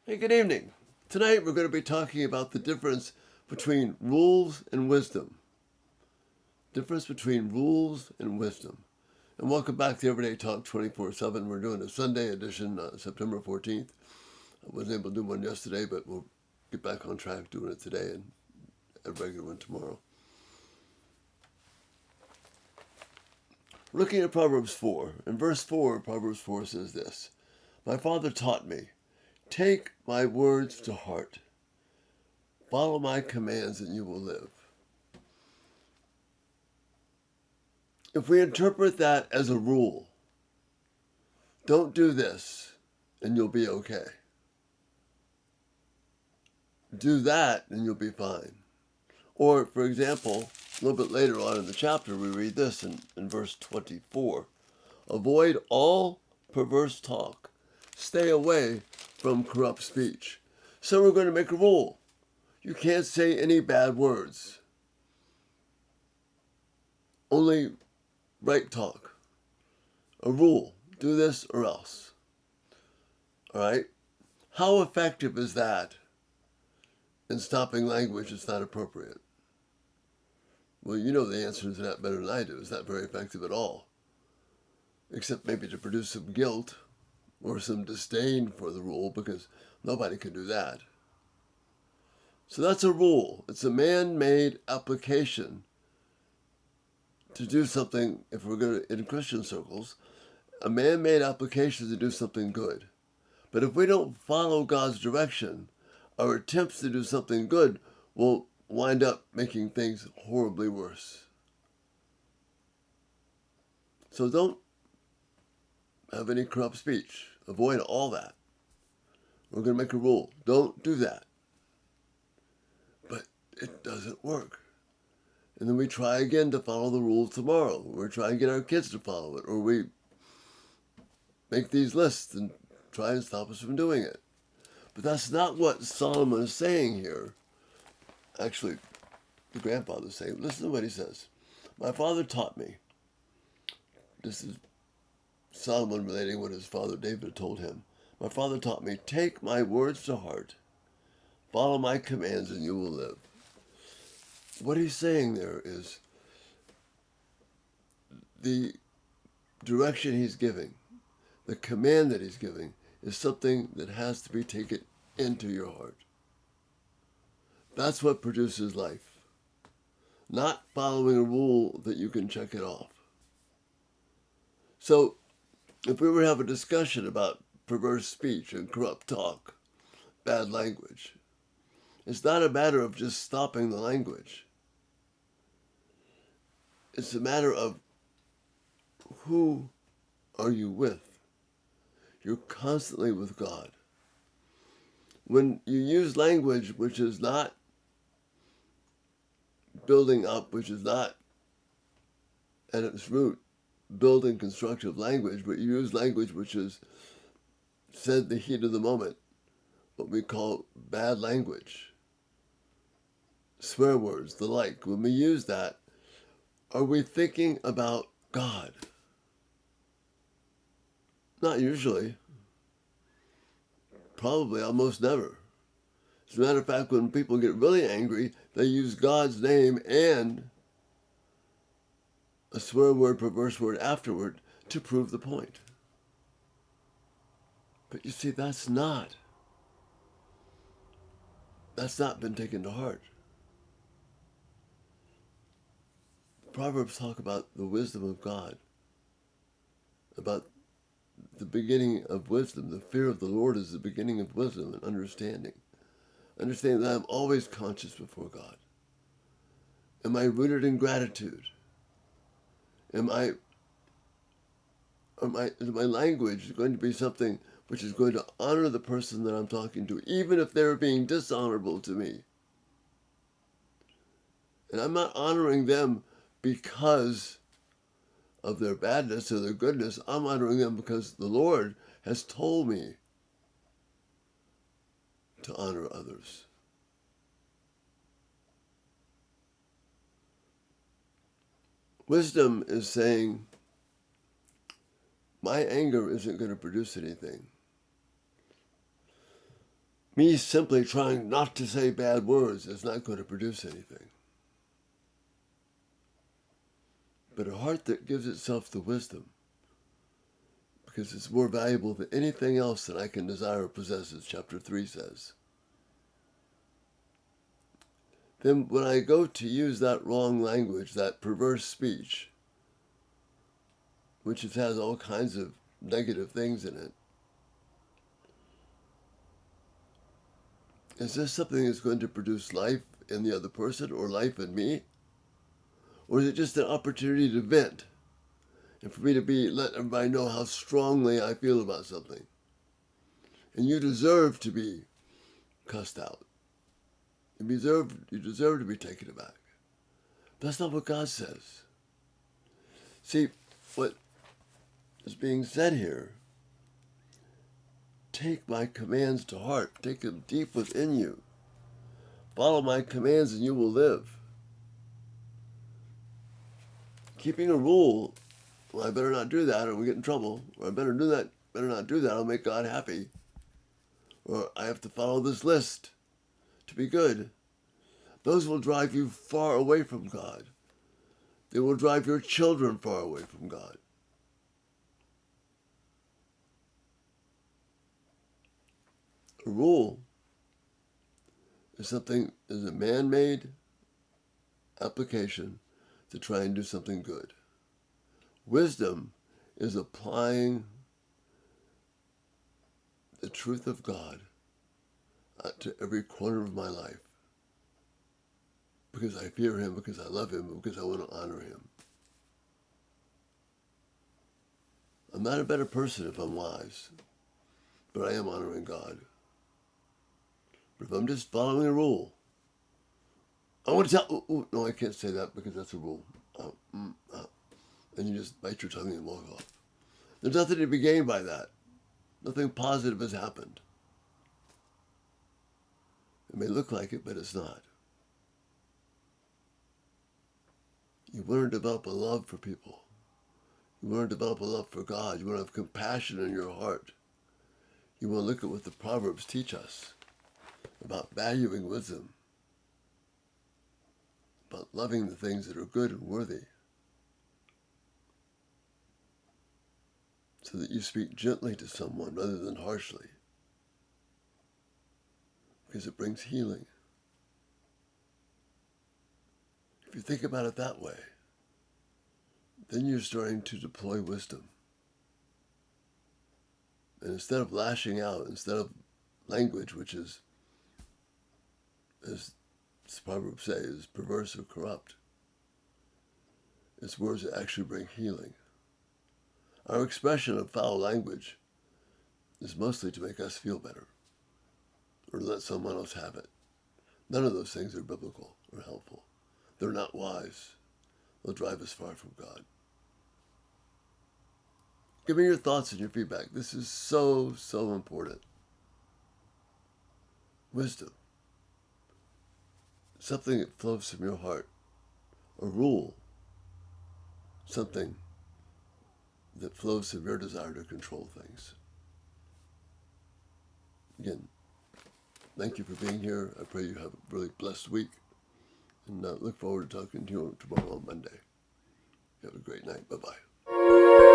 Hey, good evening. Tonight we're going to be talking about the difference between rules and wisdom. Difference between rules and wisdom. And welcome back to Everyday Talk 24/7. We're doing a Sunday edition, September 14th. I wasn't able to do one yesterday, but we'll get back on track doing it today and a regular one tomorrow. Looking at Proverbs 4. In verse 4, Proverbs 4 says this: My father taught me, take my words to heart. Follow my commands and you will live. If we interpret that as a rule, don't do this and you'll be okay. Do that and you'll be fine. Or, for example, a little bit later on in the chapter, we read this in verse 24. Avoid all perverse talk. Stay away from corrupt speech. So we're going to make a rule. You can't say any bad words. Only right talk. A rule. Do this or else. All right? How effective is that in stopping language that's not appropriate? Well, you know the answer to that better than I do. It's not very effective at all. Except maybe to produce some guilt or some disdain for the rule, because nobody can do that. So that's a rule. It's a man-made application to do something, if we're going to, in Christian circles, a man-made application to do something good. But if we don't follow God's direction, our attempts to do something good will wind up making things horribly worse. So don't have any corrupt speech. Avoid all that. We're going to make a rule. Don't do that. But it doesn't work. And then we try again to follow the rules tomorrow. We try and get our kids to follow it. Or we make these lists and try and stop us from doing it. But that's not what Solomon is saying here. Actually, the grandfather's saying, listen to what he says. My father taught me. This is Solomon relating what his father David told him. My father taught me, take my words to heart. Follow my commands and you will live. What he's saying there is the direction he's giving, the command that he's giving, is something that has to be taken into your heart. That's what produces life. Not following a rule that you can check it off. So, if we were to have a discussion about perverse speech and corrupt talk, bad language, it's not a matter of just stopping the language. It's a matter of who are you with? You're constantly with God. When you use language which is not building up, which is not at its root building constructive language, but you use language which is said the heat of the moment, what we call bad language, swear words, the like. When we use that, are we thinking about God? Not usually. Probably almost never. As a matter of fact, when people get really angry, they use God's name and a swear word, perverse word afterward to prove the point. But you see, that's not been taken to heart. Proverbs talk about the wisdom of God, about the beginning of wisdom. The fear of the Lord is the beginning of wisdom and understanding. Understanding that I'm always conscious before God. Am I rooted in gratitude? Is my language going to be something which is going to honor the person that I'm talking to, even if they're being dishonorable to me? And I'm not honoring them because of their badness or their goodness. I'm honoring them because the Lord has told me to honor others. Wisdom is saying, my anger isn't going to produce anything. Me simply trying not to say bad words is not going to produce anything. But a heart that gives itself the wisdom, because it's more valuable than anything else that I can desire or possess, as chapter 3 says. Then when I go to use that wrong language, that perverse speech, which has all kinds of negative things in it, is this something that's going to produce life in the other person or life in me? Or is it just an opportunity to vent and for me to let everybody know how strongly I feel about something? And you deserve to be cussed out. You deserve to be taken aback. That's not what God says. See, what is being said here, take my commands to heart. Take them deep within you. Follow my commands and you will live. Keeping a rule, well, I better not do that or we get in trouble. Or I better not do that, I'll make God happy. Or I have to follow this list to be good. Those will drive you far away from God. They will drive your children far away from God. A rule is a man-made application to try and do something good. Wisdom is applying the truth of God to every corner of my life. Because I fear him, because I love him, because I want to honor him. I'm not a better person if I'm wise, but I am honoring God. But if I'm just following a rule, I want to tell, no, I can't say that because that's a rule. And you just bite your tongue and walk off. There's nothing to be gained by that. Nothing positive has happened. It may look like it, but it's not. You want to develop a love for people. You want to develop a love for God. You want to have compassion in your heart. You want to look at what the Proverbs teach us about valuing wisdom, about loving the things that are good and worthy, so that you speak gently to someone rather than harshly, because it brings healing. If you think about it that way, then you're starting to deploy wisdom. And instead of lashing out, instead of language, which is, as the Proverbs say, is perverse or corrupt, it's words that actually bring healing. Our expression of foul language is mostly to make us feel better or to let someone else have it. None of those things are biblical or helpful. They're not wise. They'll drive us far from God. Give me your thoughts and your feedback. This is so, so important. Wisdom. Something that flows from your heart. A rule. Something that flows from your desire to control things. Again, thank you for being here. I pray you have a really blessed week. And look forward to talking to you tomorrow on Monday. Have a great night. Bye-bye.